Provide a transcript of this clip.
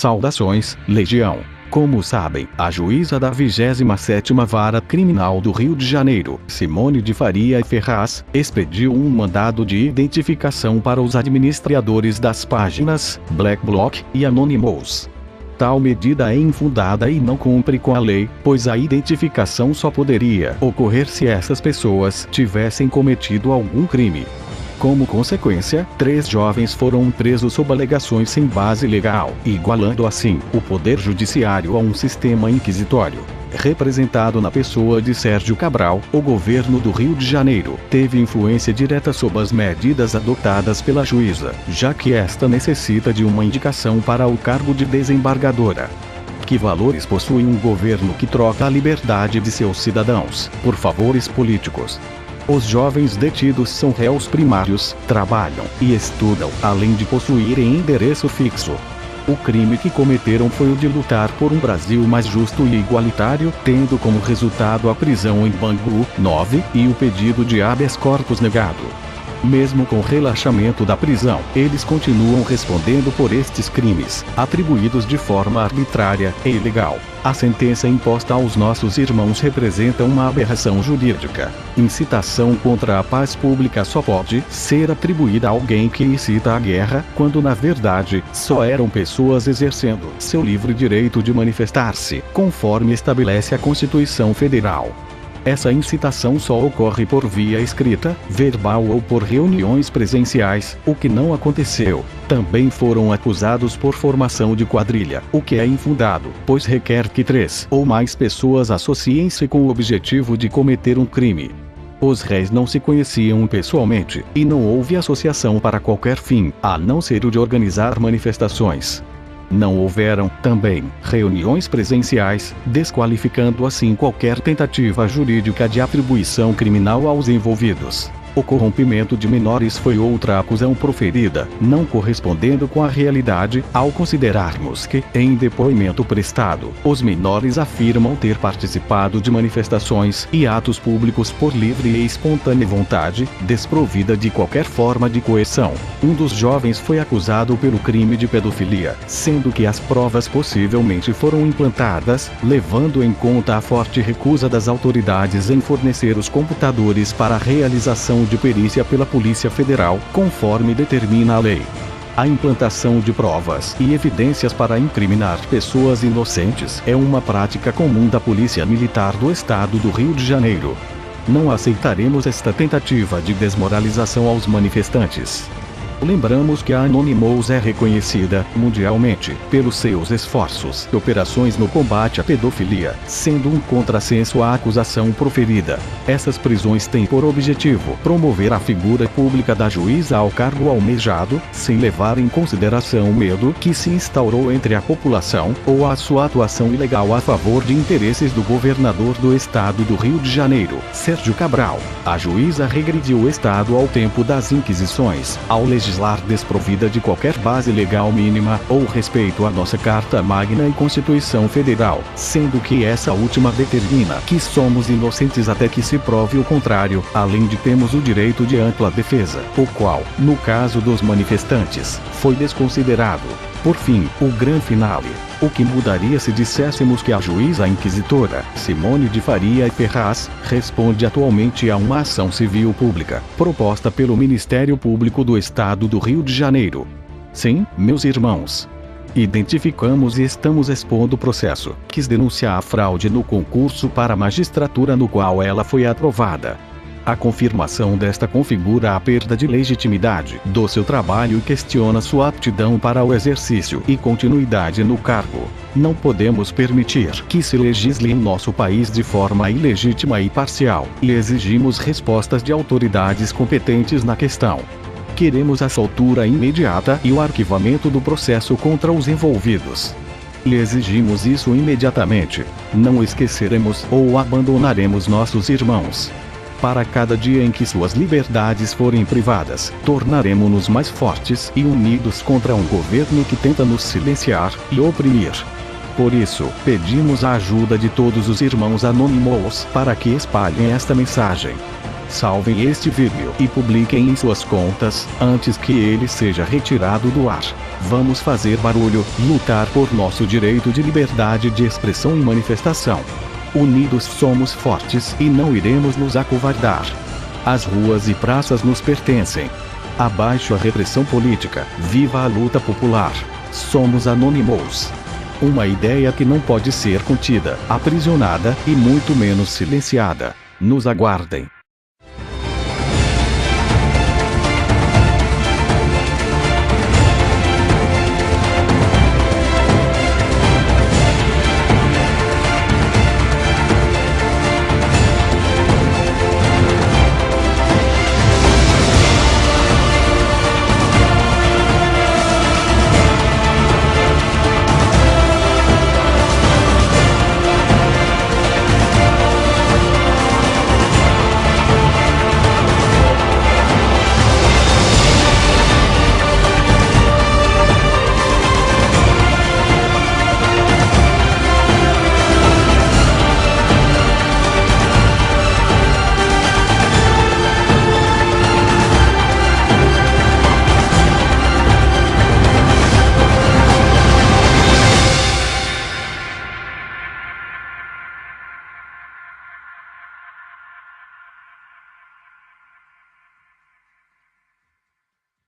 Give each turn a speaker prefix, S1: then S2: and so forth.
S1: Saudações, Legião. Como sabem, a juíza da 27ª Vara Criminal do Rio de Janeiro, Simone de Faria Ferraz, expediu um mandado de identificação para os administradores das páginas Black Bloc e Anonymous. Tal medida é infundada e não cumpre com a lei, pois a identificação só poderia ocorrer se essas pessoas tivessem cometido algum crime. Como consequência, 3 jovens foram presos sob alegações sem base legal, igualando assim o poder judiciário a um sistema inquisitório. Representado na pessoa de Sérgio Cabral, o governo do Rio de Janeiro teve influência direta sobre as medidas adotadas pela juíza, já que esta necessita de uma indicação para o cargo de desembargadora. Que valores possui um governo que troca a liberdade de seus cidadãos por favores políticos? Os jovens detidos são réus primários, trabalham e estudam, além de possuírem endereço fixo. O crime que cometeram foi o de lutar por um Brasil mais justo e igualitário, tendo como resultado a prisão em Bangu 9 e o pedido de habeas corpus negado. Mesmo com o relaxamento da prisão, eles continuam respondendo por estes crimes, atribuídos de forma arbitrária e ilegal. A sentença imposta aos nossos irmãos representa uma aberração jurídica. Incitação contra a paz pública só pode ser atribuída a alguém que incita a guerra, quando na verdade só eram pessoas exercendo seu livre direito de manifestar-se, conforme estabelece a Constituição Federal. Essa incitação só ocorre por via escrita, verbal ou por reuniões presenciais, o que não aconteceu. Também foram acusados por formação de quadrilha, o que é infundado, pois requer que 3 ou mais pessoas associem-se com o objetivo de cometer um crime. Os réis não se conheciam pessoalmente, e não houve associação para qualquer fim, a não ser o de organizar manifestações. Não houveram, também, reuniões presenciais, desqualificando assim qualquer tentativa jurídica de atribuição criminal aos envolvidos. O corrompimento de menores foi outra acusação proferida, não correspondendo com a realidade, ao considerarmos que, em depoimento prestado, os menores afirmam ter participado de manifestações e atos públicos por livre e espontânea vontade, desprovida de qualquer forma de coerção. Um dos jovens foi acusado pelo crime de pedofilia, sendo que as provas possivelmente foram implantadas, levando em conta a forte recusa das autoridades em fornecer os computadores para a realização de perícia pela Polícia Federal, conforme determina a lei. A implantação de provas e evidências para incriminar pessoas inocentes é uma prática comum da Polícia Militar do Estado do Rio de Janeiro. Não aceitaremos esta tentativa de desmoralização aos manifestantes. Lembramos que a Anonymous é reconhecida, mundialmente, pelos seus esforços e operações no combate à pedofilia, sendo um contrassenso à acusação proferida. Essas prisões têm por objetivo promover a figura pública da juíza ao cargo almejado, sem levar em consideração o medo que se instaurou entre a população, ou a sua atuação ilegal a favor de interesses do governador do estado do Rio de Janeiro, Sérgio Cabral. A juíza regrediu o estado ao tempo das Inquisições, ao legislar desprovida de qualquer base legal mínima, ou respeito à nossa Carta Magna e Constituição Federal, sendo que essa última determina que somos inocentes até que se prove o contrário, além de termos o direito de ampla defesa, o qual, no caso dos manifestantes, foi desconsiderado. Por fim, o grande finale. O que mudaria se disséssemos que a juíza inquisitora, Simone de Faria Ferraz, responde atualmente a uma ação civil pública, proposta pelo Ministério Público do Estado do Rio de Janeiro? Sim, meus irmãos. Identificamos e estamos expondo o processo. Quis denunciar a fraude no concurso para a magistratura no qual ela foi aprovada. A confirmação desta configura a perda de legitimidade do seu trabalho e questiona sua aptidão para o exercício e continuidade no cargo. Não podemos permitir que se legisle em nosso país de forma ilegítima e parcial, e exigimos respostas de autoridades competentes na questão. Queremos a soltura imediata e o arquivamento do processo contra os envolvidos. E exigimos isso imediatamente. Não esqueceremos ou abandonaremos nossos irmãos. Para cada dia em que suas liberdades forem privadas, tornaremos-nos mais fortes e unidos contra um governo que tenta nos silenciar e oprimir. Por isso, pedimos a ajuda de todos os irmãos anônimos para que espalhem esta mensagem. Salvem este vídeo e publiquem em suas contas, antes que ele seja retirado do ar. Vamos fazer barulho, lutar por nosso direito de liberdade de expressão e manifestação. Unidos somos fortes e não iremos nos acovardar. As ruas e praças nos pertencem. Abaixo a repressão política, viva a luta popular. Somos Anonymous. Uma ideia que não pode ser contida, aprisionada e muito menos silenciada. Nos aguardem.